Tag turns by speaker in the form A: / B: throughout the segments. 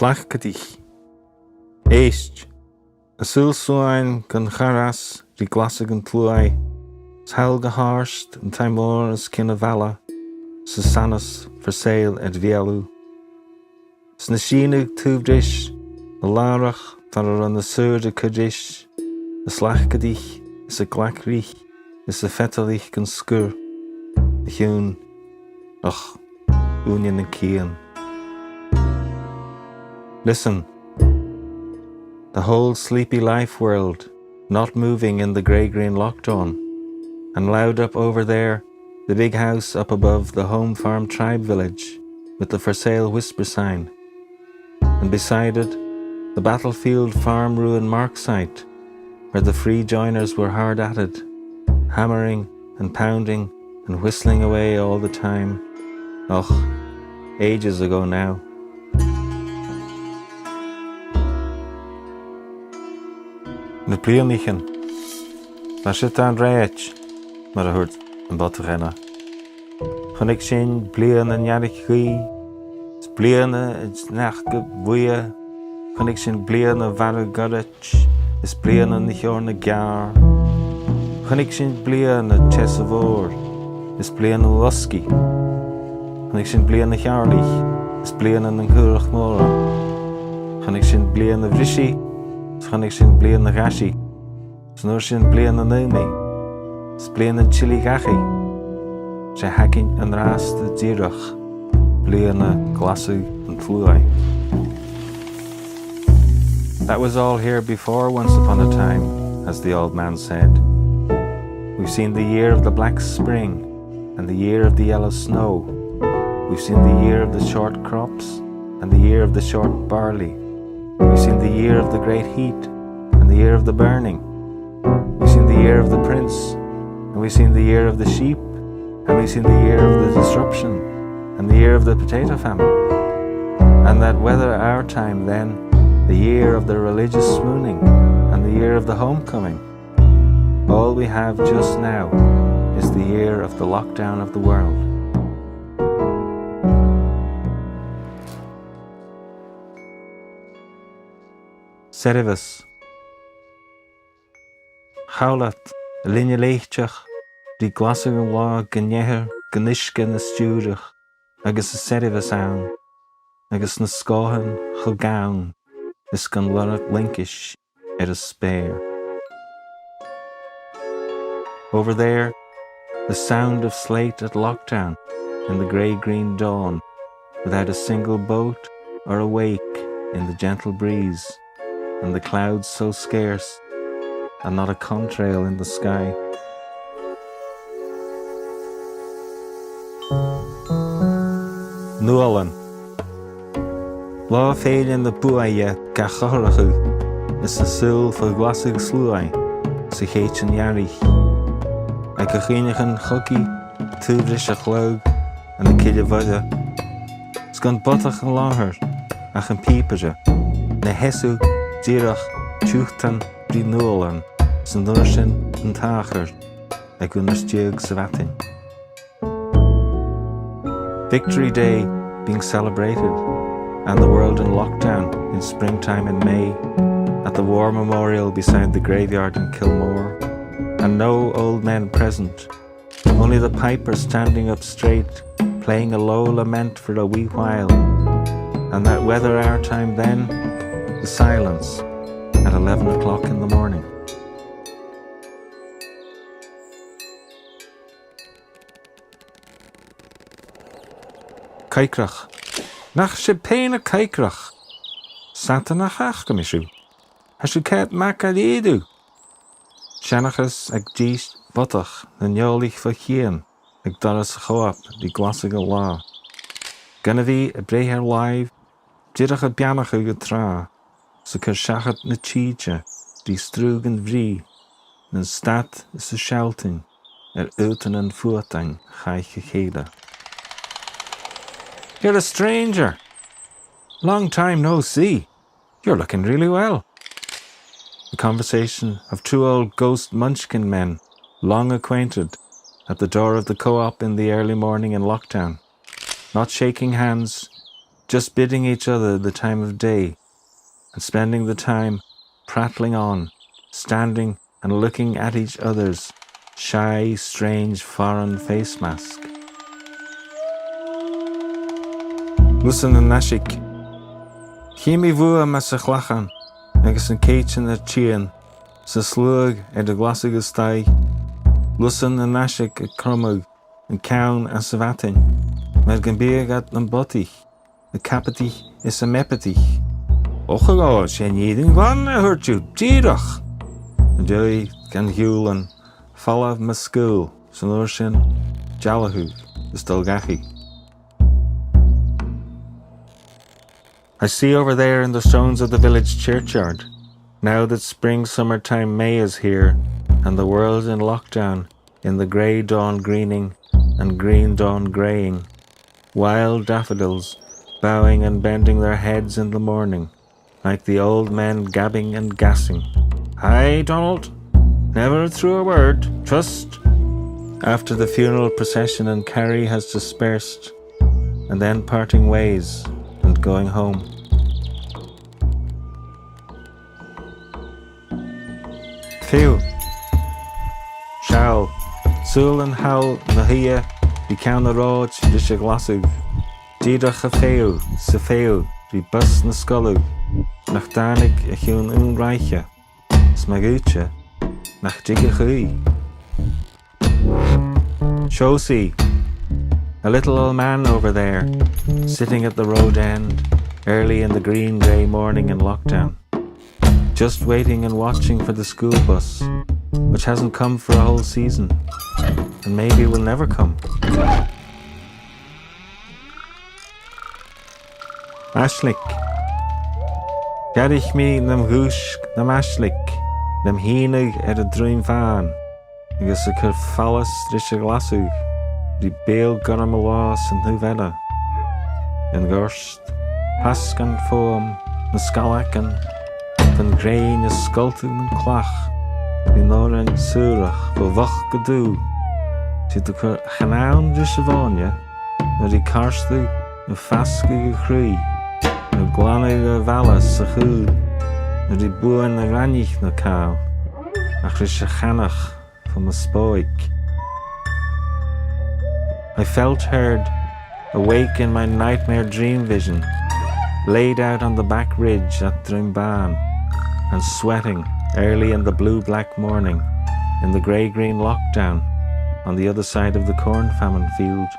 A: Slachkadich. Eist. A sulsuain gan charas di glasig an tluai. Helga harst and Timor as Kinnavala. Susanus for sale at Vielu. Snashinu tuvdish. A larach tar on the sur de kadish. A slachkadich is a glakrich. Is a fetalich gan skur. A hune. Ach, union and kian. Listen. The whole sleepy life world, not moving in the grey-green lockdown, and loud up over there, the big house up above the home farm tribe village, with the for sale whisper sign, and beside it, the battlefield farm ruin mark site, where the free joiners were hard at it, hammering and pounding and whistling away all the time. Och, ages ago now. Na blianichen, na sit aan reich, maar dat hoort een bad te rennen. Kan ik zien blian en jarig gui, is blian het nachtge boeien. Kan ik zien blian en ware garage, is blian en niet orne gaar. Kan ik zien blian en chesavoor, is blian en whisky. Kan ik zien blian en jaarlich, is blian en een keurig moren. Kan ik zien blian en vrishi. Kan ik zien blian na gashi. Snor zien blian na numi. Blian na chili gachi. Ze hacking en raast de dirach. Blian na glasu and fluai. That was all here before once upon a time, as the old man said. We've seen the year of the black spring and the year of the yellow snow. We've seen the year of the short crops and the year of the short barley. We've seen the year of the great heat and the year of the burning. We've seen the year of the prince, and we've seen the year of the sheep, and we've seen the year of the disruption and the year of the potato famine. And that whether our time then, the year of the religious swooning and the year of the homecoming, all we have just now is the year of the lockdown of the world. Serivus. Howlat, linje leichtjach, die glasige wa genjeher, genishke na stuurich, agus a serivus aan, agus na skohen, gegaun, is gan lurach linkish, a spare. Over there, the sound of slate at lockdown in the grey-green dawn, without a single boat or a wake in the gentle breeze, and the clouds so scarce, and not a contrail in the sky. Nualan. Lá féilin na buaie ga chorrachu, is a sul for glasig sluai, sa chéit an yarich. Ag a chinachan chuggy, tuvrish a chlog, and a kidja vada. Sgan botach an láhar, ach an pípaja, na hesu, dirach, tjuchtan, di nualan, san nurshin an tacher, ag unnerstjug savatin. Victory Day being celebrated, and the world in lockdown in springtime in May, at the War Memorial beside the graveyard in Kilmore, and no old men present, only the piper standing up straight, playing a low lament for a wee while, and that whether our time then, the silence at 11 o'clock in the morning. Kaikrach. Nach se peine kaikrach. Satanach achgamishu. Hashu ket makalidu. Shanachas ag geist botach na njolich vachien. Ag doras choap di glasig a la. Gannavi a breher live. Dirach a bianach ag a tra. So ker shachat na cheetje. Di strug en vri. Nan stat is a shouting. Uten en voertang gaich gegeda. You're a stranger. Long time no see. You're looking really well. The conversation of two old ghost munchkin men, long acquainted, at the door of the co-op in the early morning in lockdown, not shaking hands, just bidding each other the time of day, and spending the time prattling on, standing and looking at each other's shy, strange, foreign face mask. Lusan an nashik. Chimi vua mas a chlachan, agus an keitchen a chien, sa slug e de glasig a stai. Lusan an nashik a crumug, an cawn a savatin, med gan beag at an botich, a capitich is a mepetich. Ochego, sien jeden glan a hurtu, tierach. And Joey gan hulen, falla ma school, san orshin, jalahu, the stolgachi. I see over there in the stones of the village churchyard, now that spring summertime May is here, and the world's in lockdown, in the grey dawn greening, and green dawn greying, wild daffodils, bowing and bending their heads in the morning, like the old men gabbing and gassing. Hi, Donald! Never threw a word, trust! After the funeral procession and carry has dispersed, and then parting ways and going home. Phew! Shall, Sul and Hal Nahia, the count the road, the Shaglasig, Didach a feu, se feu, the bus na skulug, nach danig a hun unreiche, smaguche, nach jigachui. Shosi, a little old man over there, sitting at the road end, early in the green grey morning in lockdown, just waiting and watching for the school bus, which hasn't come for a whole season, and maybe will never come. Ashlik, Gadich me nam húsh nam ashlik, nam hínig a dream van, agus a cur fallas dris a glasug, di bail garamalás and huveda, and gorst, paskan foam, na skalakan, van grain is skulten en klach, die noren surach, vo wach gedoe, zit de cur genaun dris a vanja, na die karstu, na faske gekruy, na glanige vallas a chud, na die boen na ranich na kaal, ach ris a chanach from a spoik. I felt heard, awake in my nightmare dream vision, laid out on the back ridge at Drimban, and sweating early in the blue-black morning, in the grey-green lockdown, on the other side of the corn famine field,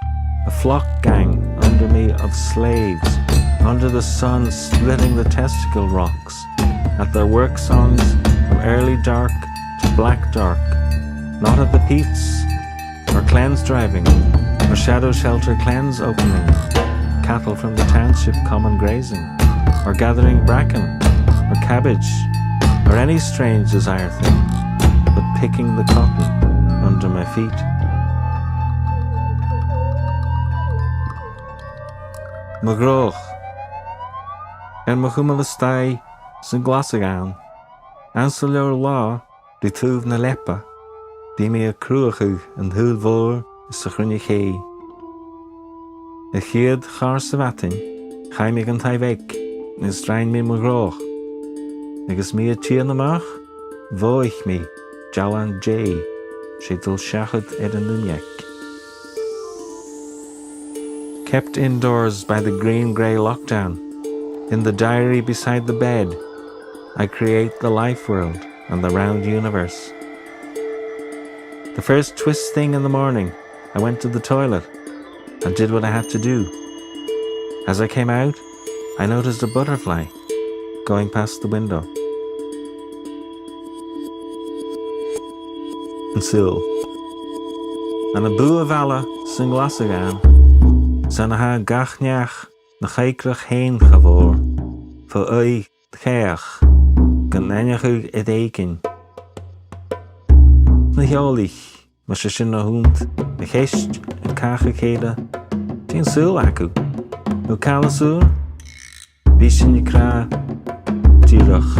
A: a flock gang under me of slaves, under the sun splitting the testicle rocks, at their work songs from early dark to black dark, not at the peats, or cleanse driving, or shadow shelter cleanse opening, cattle from the township common grazing, or gathering bracken, or cabbage, or any strange desire thing, but picking the cotton under my feet. Magroch, en machumelastai, sin glasagan, ansel your law, die tuv na lepa, die me a cruachu and hul vor is a chruniché. A chiad char savatin, chai me gan tai vek, is drain me magroch. Agus me a tier namach, vo ich me, jalan jay, shetel shachet ed an Kept indoors by the Greengraylockdown, in the diary beside the bed, I create the life world and the round universe. The first twist thing in the morning, I went to the toilet and did what I had to do. As I came out, I noticed a butterfly going past the window. And Sil. And a bua vala sin glasagan, Sanaha gachneach na chaikrach heen gavor, voor ui tcheach, gan enjachu ed eiken. Na jolich, maar se sin na hund, na gest en kachekede, tien sul aku. Nu kalasur, visin je kra, tirach,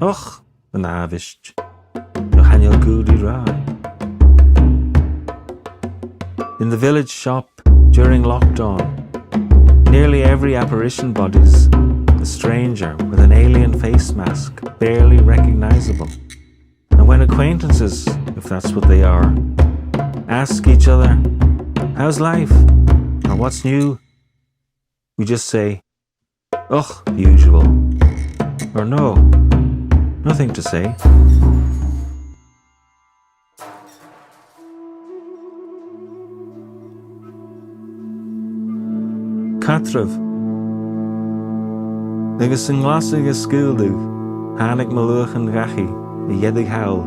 A: och, een avist, nu hanjal goody ra. In the village shop, during lockdown, nearly every apparition body's a stranger with an alien face mask, barely recognizable. And when acquaintances, if that's what they are, ask each other, how's life? Or what's new? We just say, ugh, the usual. Or no, nothing to say. Catref. Agus yn glasig y sgildw, hanig malwch yn gachi, y iedig hawl,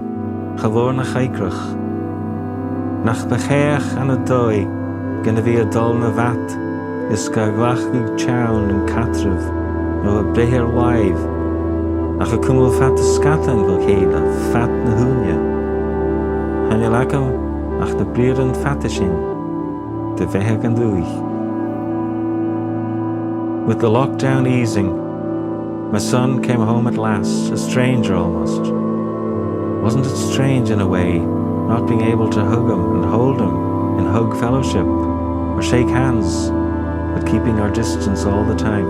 A: chafwr na chaikrach. Nach becheach an y doi, gyda fi y dol na vat, ysga glachig chawn yn catref, no y breher waif, ach y cwmwl fat y scatan fel ceida, fat na hwnia. Hanel acam, ach na brir yn fatishin, dy feheg yn ddwych. With the lockdown easing, my son came home at last, a stranger almost. Wasn't it strange in a way, not being able to hug him and hold him in hug fellowship, or shake hands, but keeping our distance all the time?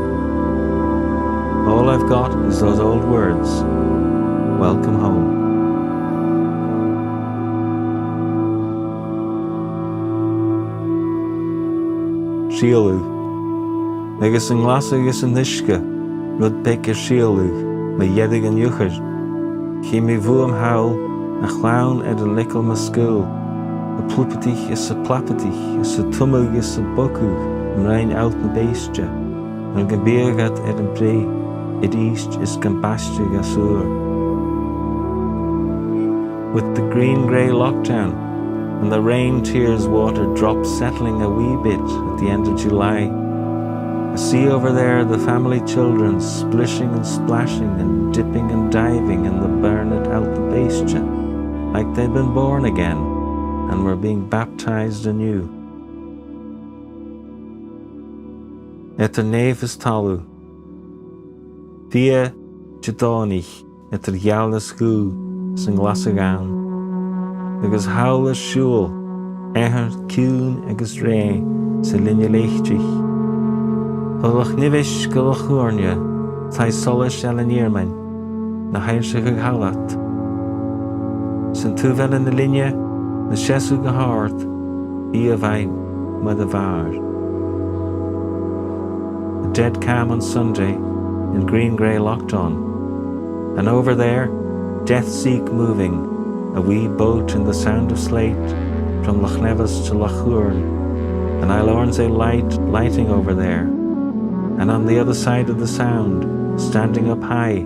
A: All I've got is those old words, welcome home. Shielu. Agus yn glasig ys yn nishka, rud bec shielu, mae iedig yn ucher. Chi mi fw am hawl, a chlawn ed y lickel ma school. Y plwpatich ys y plapatich, ys y tumug ys y bocwg, ymrain out na beistja. Yn gybirgat ed yn bre, ed east ys gambastig asur. With the Greengraylockdown, and the rain tears water drops settling a wee bit at the end of July, I see over there the family children splishing and splashing and dipping and diving in the burnet out the bastia, like they'd been born again and were being baptized anew. Et nef is talu. Via Jadonich et Yalna Sku sing Glasadh. Agus hawl is shul, eher kuhn agus re, se linje leichtich. Pylwch nifish gylwch hwrnia, tai solish el yn irmain, na heirsig ag halat. Sy'n tŵfel yn y linia, na sieswg y hard, I a fai myd y var. A dead calm on Sunday in Greengraylockdown, and over there, death seek moving, a wee boat in the sound of slate, from Loch Nevis to Loch Hurn, and I'lorn's a lighting over there. And on the other side of the sound, standing up high,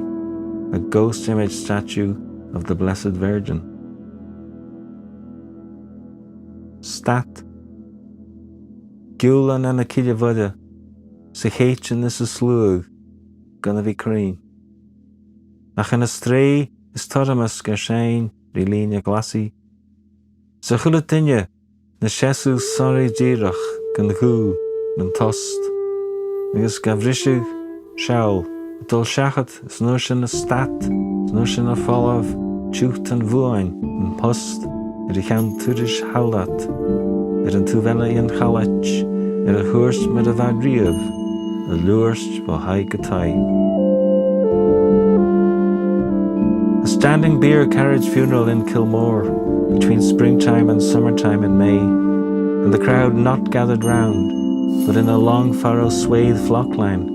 A: a ghost image statue of the Blessed Virgin. Stat. Gulan and a kidjavudda, se heitchen is a slug, gonna be cream. Ach in a stray is todamus gershain, rilina glassy. Se chulatinja, na shesu sorry jirach, gan hu, nan tost. Agus gavrishig, shaul, dul shachat, snushin a stat, snushin a folav, chucht and vuain, and post, richam turish haulat, an tuvela in chalach, a hurst med a vadriav, a lurst bo hai gatai. A standing beer carriage funeral in Kilmore, between springtime and summertime in May, and the crowd not gathered round, but in a long furrow swathed flock line,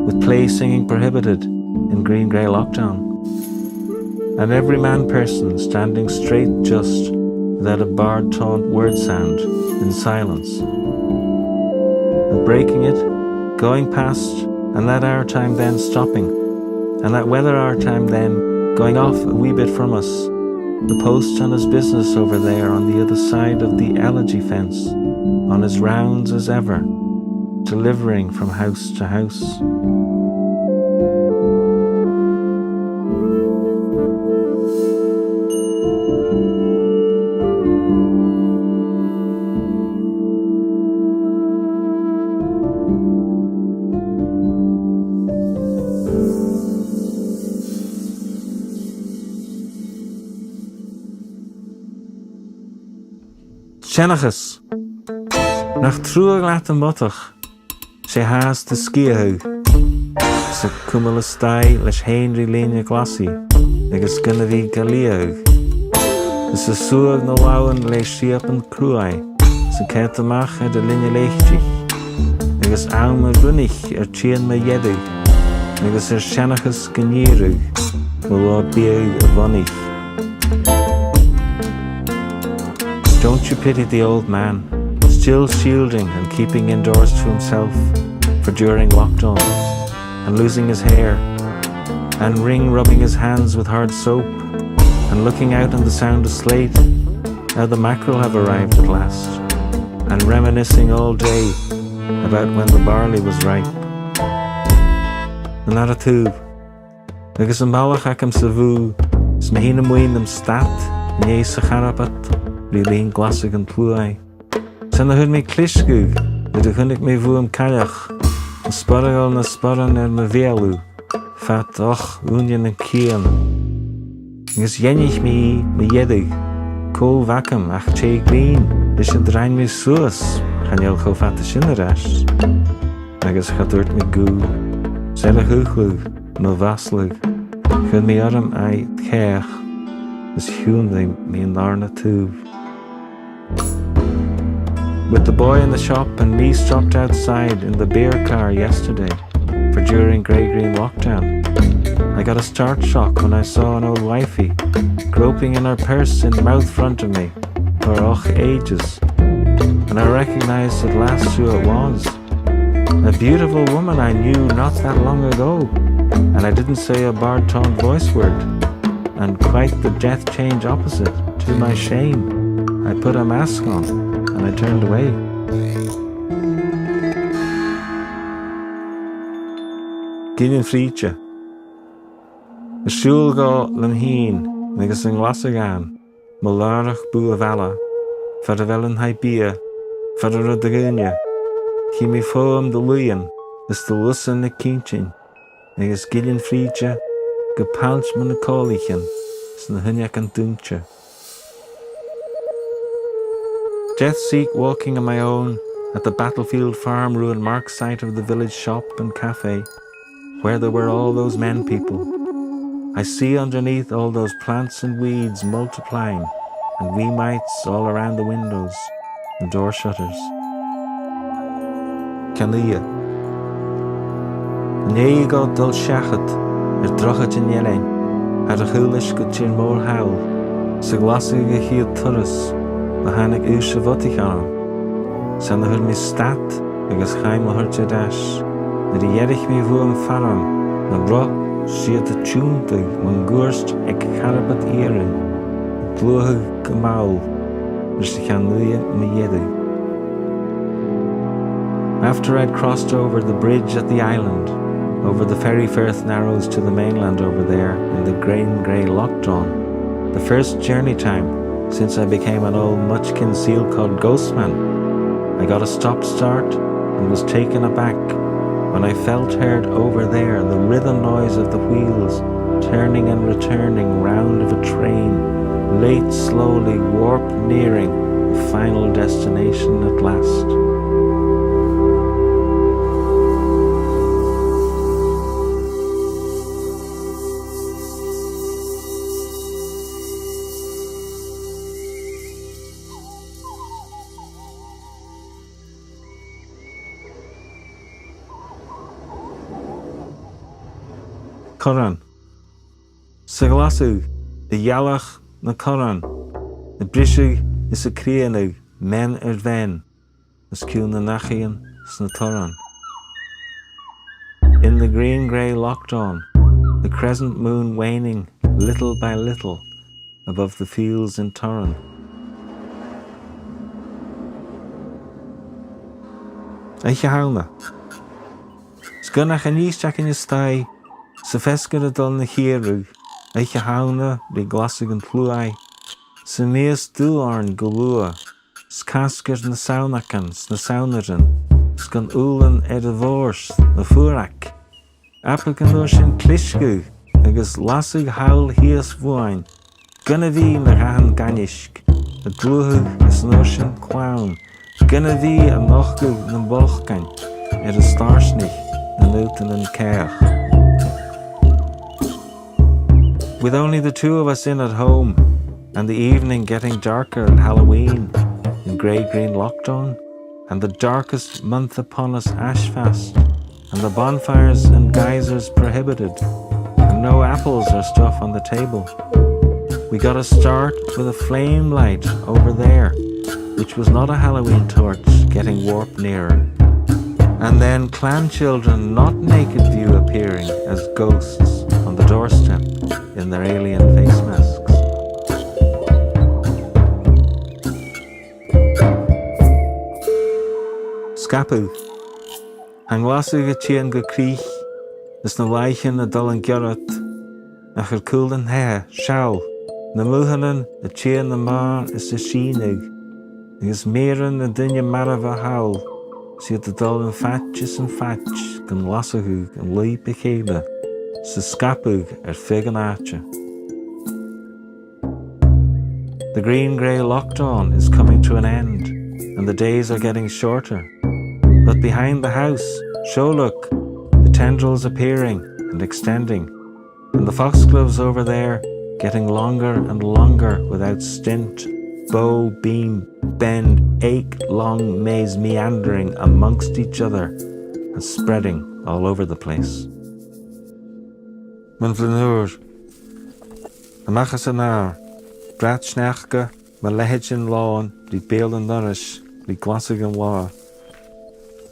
A: with play singing prohibited in Greengraylockdown, and every man person standing straight just, without a barred taunt word sound, in silence, and breaking it, going past, and that our time then stopping, and that weather our time then going off a wee bit from us, the post on his business over there on the other side of the elegy fence, on his rounds as ever, delivering from house to house. Senachas, nach trúag leat an motach, sé haas de skiahu, sa cumala stai leis Henry Líne Glasi, agus gynna bhí galiahu. Is a suag na lawan leis siap an cruai, sa ceit amach a Líne Leichtich, agus am a runich tían ma yedu, agus seanachas gníru, lá bíag a bhanich. Don't you pity the old man, still shielding and keeping indoors to himself for during lockdown, and losing his hair, and rubbing his hands with hard soap, and looking out on the sound of slate, how the mackerel have arrived at last, and reminiscing all day about when the barley was ripe. And not a tube, agus an malach acam sa bhú, s na hína muin am stat, ní sa charapat, rí lín Glasadh an plúai. San na hyn mi clisgwg, ydych hynnig mi fw am caiach, yn sparagol na sparan ma fialw, fat och union yn cian. Ys yenich mi yedig, co vacam ach che glin, dys yn draen mi sŵs, chanel cho fat y sy'n yr as. Agus chadwrt mi gw, sel a hwchlwg, no vaslwg, chyd mi aram ai tchech, ys hwn ddim mi yn arna tŵf. With the boy in the shop and me stopped outside in the beer car yesterday for during Greengraylockdown, I got a start shock when I saw an old wifey groping in her purse in mouth front of me for ages, and I recognized at last who it was. A beautiful woman I knew not that long ago, and I didn't say a bar-toned voice word, and quite the death change opposite, to my shame. I put a mask on, and I turned away. Gillian Friedje. A siúl go len hín, agus an Glasadh gan, malárach bú a bhela, fad a bhelan haibia, fad a rudagúne, chi mi fóam de luian, is de lusan na cinchin, agus Gillian Friedje, go pált man na cólichan, is na hynneach an dúnte. Death seek walking on my own at the battlefield farm ruin mark site of the village shop and cafe, where there were all those men people. I see underneath all those plants and weeds multiplying, and wee mites all around the windows and door shutters. Calia. Né go dul seachat drochat in yelein, had a chulish go tin mór hawl, sa Glasadh go hiad turas, na hannig ús a bhotig an. San na hur mi stat, agus chaim a hurtja dash, na di yerich mi vu am faram, na bro, siad a tjúntig, man gúrst ag charabat irin, glúhag gamaul, nus di chan nuia mi yedig. After I'd crossed over the bridge at the island, over the ferry Firth Narrows to the mainland over there in the Greengraylockdown, the first journey time since I became an old muchkin seal-cod ghostman, I got a stop-start and was taken aback when I felt heard over there the rhythm noise of the wheels turning and returning round of a train, late slowly warp nearing the final destination at last. Coran. Sa Glasadh, the Yalach na Coran, the Brishig is a Crianug, men ven, as Cún na Nachian sna Toran. In the Greengraylockdown, the crescent moon waning little by little above the fields in Toran. Eiche hauna. Sgunnach an ísteach in stai, sa fescar a dul na chiarú, eiche hauna rí Glasadh an plúai, sa mías dúarn go lua, scascar na saunachan na saunaran, sgan úlan a bhórs na fuarach, appagan uair sin cliscú, agus lasig haul hías bhuain, gana bhí na rahan ganisk, a glúthug is nuair sin clown, gana bhí a nochgu na bolchgain, it is starsnich and Newton and Care. With only the two of us in at home, and the evening getting darker at Halloween in Greengraylockdown, and the darkest month upon us Ashfast, and the bonfires and geysers prohibited, and no apples or stuff on the table. We got a start with a flame light over there, which was not a Halloween torch getting warped nearer. And then clan children not naked view appearing as ghosts on the doorstep in their alien face masks. Scapu, ang wasu ga chian go kriech, is na weichen a dolan gerot, ach coolden hair, shawl, na muhanan a chian na mar is a sheenig, is meren a dinja marava howl, see the dolan fatches and fatch, gan wasu gan lui pekele, sa scapu figan archer. The Greengraylockdown is coming to an end, and the days are getting shorter. But behind the house, show look, the tendrils appearing and extending, and the foxgloves over there getting longer and longer without stint, bow, beam, bend, ache, long maze meandering amongst each other and spreading all over the place. Mijn vlenoer, de machasenaar, brat snachke, mijn lehetjen lawn, die beelden narish, die glassigen war.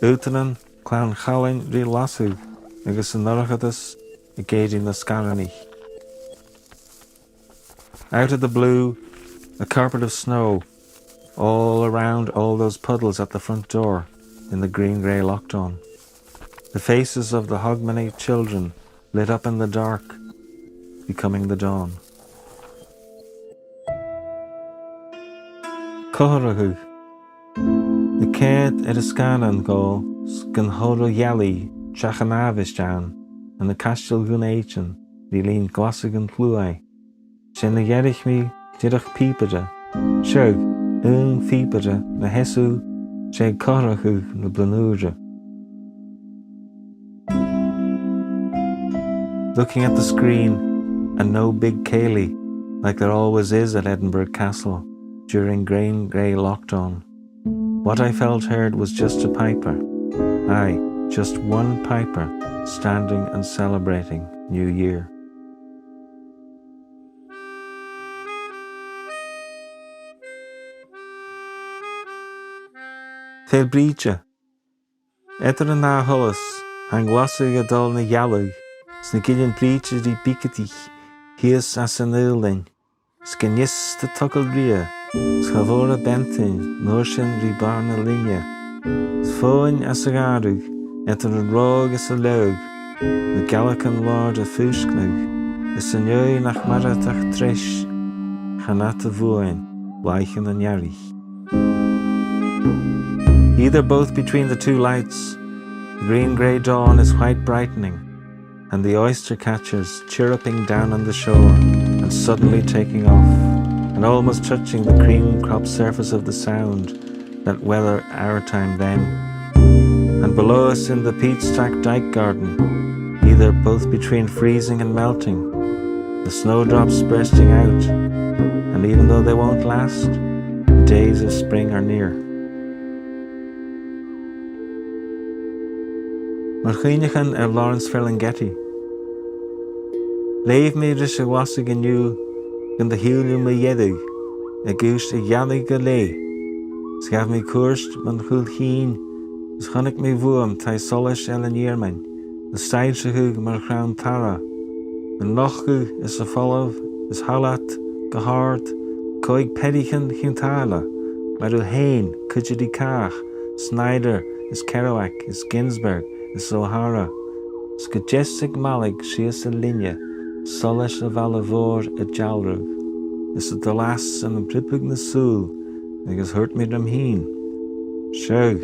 A: Uitanan clown chalin ri lasu, agus an narchadas engaging the scarani. Out of the blue, a carpet of snow, all around all those puddles at the front door in the Greengraylockdown. The faces of the hogmanay children lit up in the dark, becoming the dawn. Coharahu. The kid at a scanan go, scan horo yelly, chachanavishan, and the castle gunachan, die lean glassigan pluai. Shen the yerich me, dirach peepere, shug, fiepere, na hesu, she corahu, na blanurja. Looking at the screen, and no big Cayley, like there always is at Edinburgh Castle during Greengraylockdown. What I felt heard was just a piper. Aye, just one piper standing and celebrating New Year. Fel breacha. Etter na hullis, hang wassig a dol na yalug, snagillian breacha di bikatich, hies as an ullin, skenis de tuckle ria. Schavora bentin, norshin ri barna linja. Sfoin as a garug, etter a rog as a log, the Gallican lord a fusknug, is a neu nach maratach tresh, chanata vuin, weichen and yarich. Either both between the two lights, the green-grey dawn is white brightening, and the oyster catchers chirruping down on the shore and suddenly taking off, and almost touching the cream crop surface of the sound that weather our time then. And below us in the peat stack dyke garden, either both between freezing and melting, the snowdrops bursting out, and even though they won't last, the days of spring are near. Marchinachan Lawrence Ferlinghetti. Leave me rish a wassig in you, in the helium me yedig, a goose a yannig galay. Scav me kurst, man hul heen, schanik me voom, tai solish ellen yearman, the steidsehug mar crown tara, and lochgu is a follow, is halat, gehard, koig pedichen hintala, maru hain, kujidi kach, Snyder, is Kerouac, is Ginsberg, is O'Hara, Skajesig Malik, she is a linia, Solish a valavor a jalrug, is the lass and the pripig na soul, agus hurt me dam heen. Shug,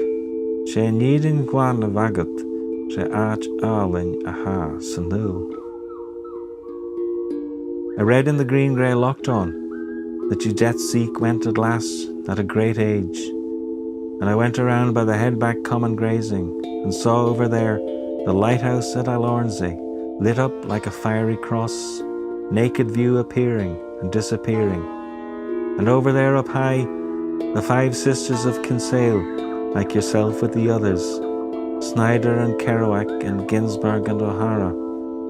A: she needin gwan a vagat, she arch arlin aha sanul. I read in the Greengraylockdown that Judette Seek went at last at a great age, and I went around by the Headback Common grazing, and saw over there the lighthouse at Alornsey, lit up like a fiery cross, naked view appearing and disappearing. And over there up high, the 5 sisters of Kinsale, like yourself with the others, Snyder and Kerouac and Ginsberg and O'Hara,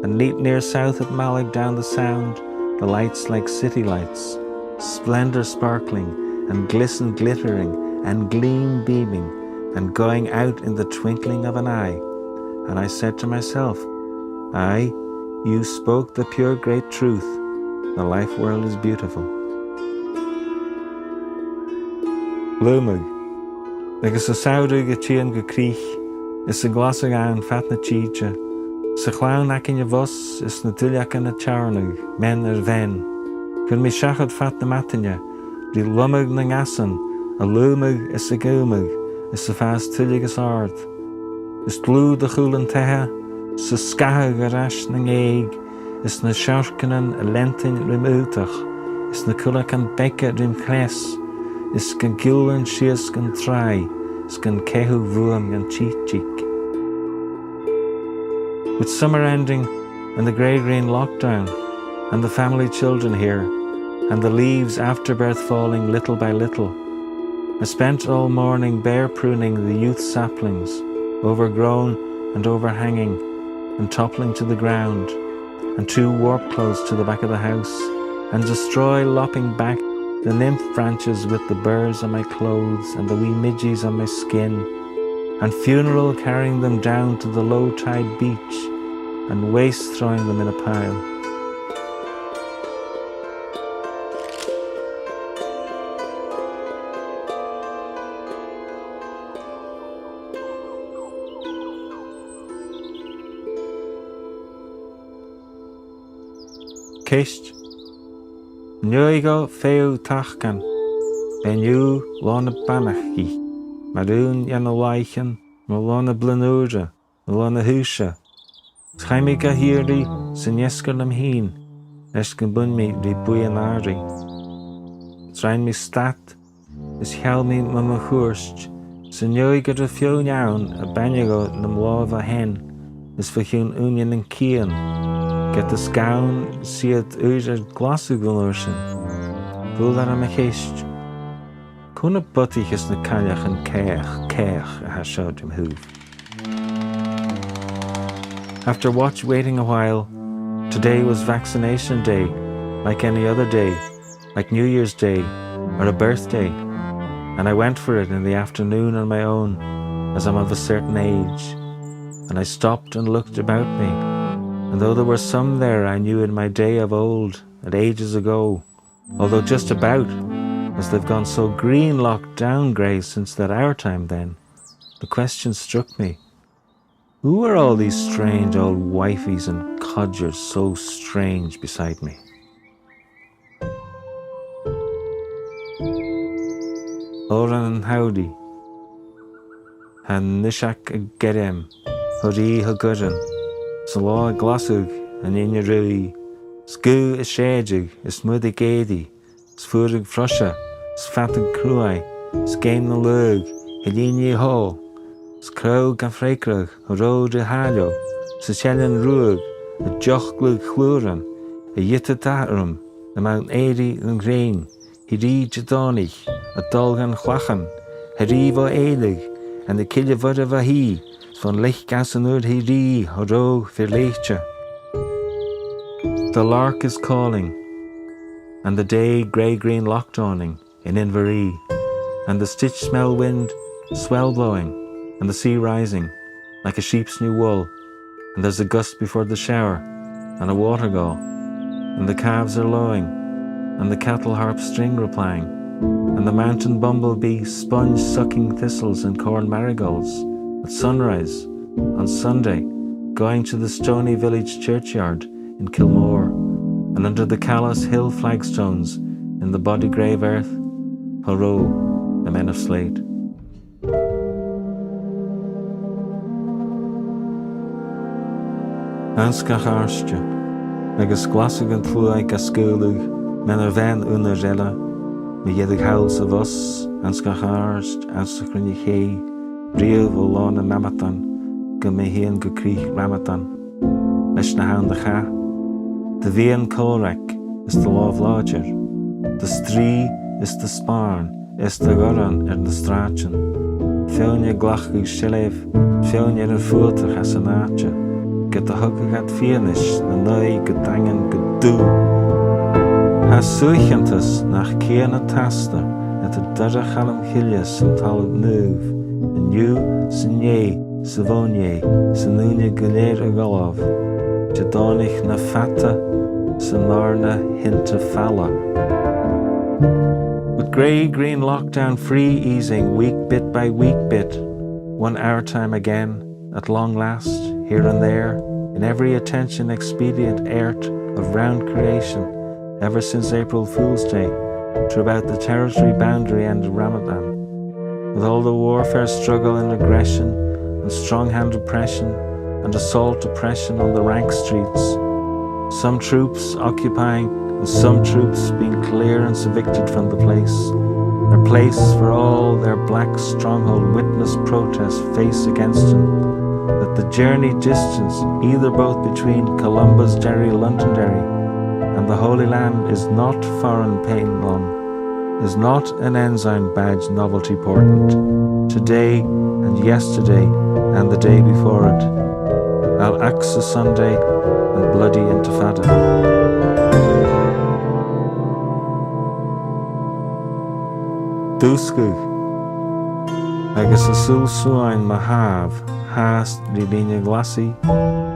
A: and near south at Mallock down the Sound, the lights like city lights, splendor sparkling and glisten glittering and gleam beaming and going out in the twinkling of an eye. And I said to myself, aye, you spoke the pure great truth. The life world is beautiful. Lumig, agus a saudug a tían go crích, is a Glasadh an fat na tíide, sa chlán acin a vos is na tuileach na charnug, men ven. Kun mi shachad fat na matine, di lumig na ngasan, a lumig is a gumig, is a fast tuilegus ard. Is glú de chulan tehe, sa scaha garash na ngéig, is na sharkanan a lentin rimútach, is na culach an becca rim cres, is gan gillan sias gan trai, is gan kehu vuam gan cheek. With summer ending and the grey green lockdown, and the family children here, and the leaves afterbirth falling little by little, I spent all morning bare pruning the youth saplings, overgrown and overhanging, and toppling to the ground, and 2 warp clothes to the back of the house, and destroy lopping back the nymph branches with the burrs on my clothes and the wee midges on my skin, and funeral carrying them down to the low tide beach, and waste throwing them in a pile. Kist, nuigo feu tachkan, ben you lona banachki, maroon yan a weichen, malona blanura, malona husha. Schaimiga hiri, sinjeskanam heen, eskan bunmi ri buyanari. Train mi stat, is helmi mama hurst, sinuiga de fionjaun, a banyago nam lava hen, is verhun union en kien. Get the scown, see it uiser Glasadh gulursin. Búlan am a chist. Kuna butich is na callach an ceach a hashod im hoof. After waiting a while, today was vaccination day, like any other day, like New Year's Day or a birthday, and I went for it in the afternoon on my own, as I'm of a certain age, and I stopped and looked about me. And though there were some there I knew in my day of old, at ages ago, although just about, as they've gone so Greengraylockdown grey since that our time then, the question struck me, who are all these strange old wifies and codgers so strange beside me? Oran and howdy, han nishak a gerem, hori hagurran, Salá Glasadh an inne rui, sgu is sédig, is mud a gédi, is furig frusha, is fattig cruai, is game na lug, hedini ho, is crow gan freikrug, a road a hallo, is chellen ruig, a joch glug chluran, a yitta tarum, a mount eri and grain, hiri jadonich, a dolgan chwachan, herivo elig, and the kille vudda vahi, van lichtgassen hiri, horo verlechtje. The lark is calling, and the day grey-green lockdawning in Inverie, and the stitch-smell wind swell blowing, and the sea rising like a sheep's new wool, and there's a gust before the shower, and a watergall, and the calves are lowing, and the cattle harp string replying, and the mountain bumblebee sponge-sucking thistles and corn marigolds, at sunrise, on Sunday, going to the stony village churchyard in Kilmore, and under the callous hill flagstones, in the body grave earth, hurrah, the men of slate. Anskach arstje, agus Glasadh an tlúaig a scoúlug, men ven una rella, Me yedig house of us, and skacharst, ausachrin je hee, brief o lon en namatan, go me heen go krieg ramatan, lesh na hound de cha. De veen kolrek is de love lodger, de stree is de sparn, is de goran de straatjen. Feunje glachig shelev, feunje een voertuig as een aatje, get de hokke gaat viernisch, de nui gedangen gedoe. Ha suichantus nach keerne taster, et de darach alem chiljes so tal nuv, en ju, sinje, savonje, sinunje gelere golov, jadonich na fata, sinarna hinta falla. With grey-green lockdown free easing week bit by week bit, 1 hour time again, at long last, here and there, in every attention expedient art of round creation, ever since April Fool's Day, throughout the territory boundary and the Ramadan, with all the warfare, struggle and aggression, and strong-hand oppression, and assault oppression on the rank streets, some troops occupying and some troops being clearance evicted from the place, their place for all their black stronghold witness protest face against him, that the journey distance either both between Columbus Derry, Londonderry, and the Holy Land is not foreign pain long, is not an ensign badge novelty portent, today and yesterday and the day before it, Al-Aqsa Sunday and bloody Intifada. Dúscug, agus asúl suain mahav, haast di líne glasi,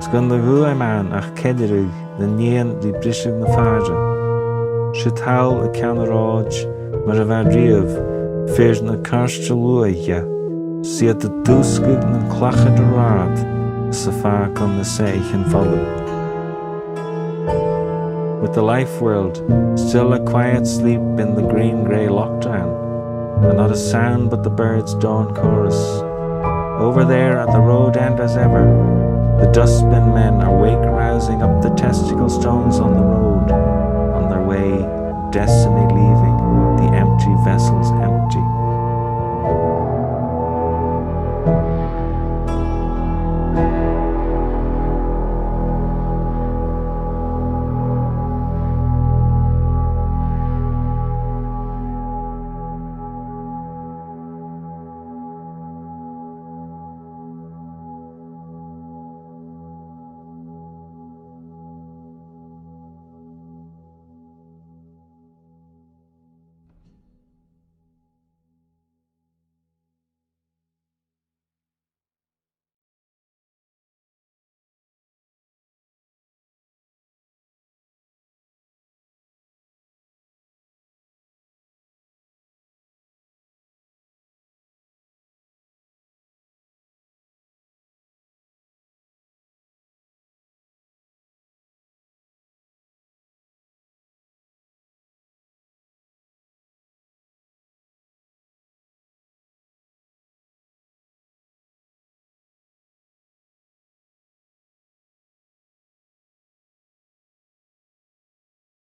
A: sgan na guaiman ach kedirig na nien di brisig na farja. Shitaul a counterage, mar a vadriv, fears na karstja luaia, siat de dúscug na clacha de raad, sa far con na seich and follow. With the life world, still a quiet sleep in the Greengraylockdown, and not a sound but the birds' dawn chorus. Over there at the road end as ever, the dustbin men are wake rousing up the testicle stones on the road, on their way, destiny leaving, the empty vessels empty.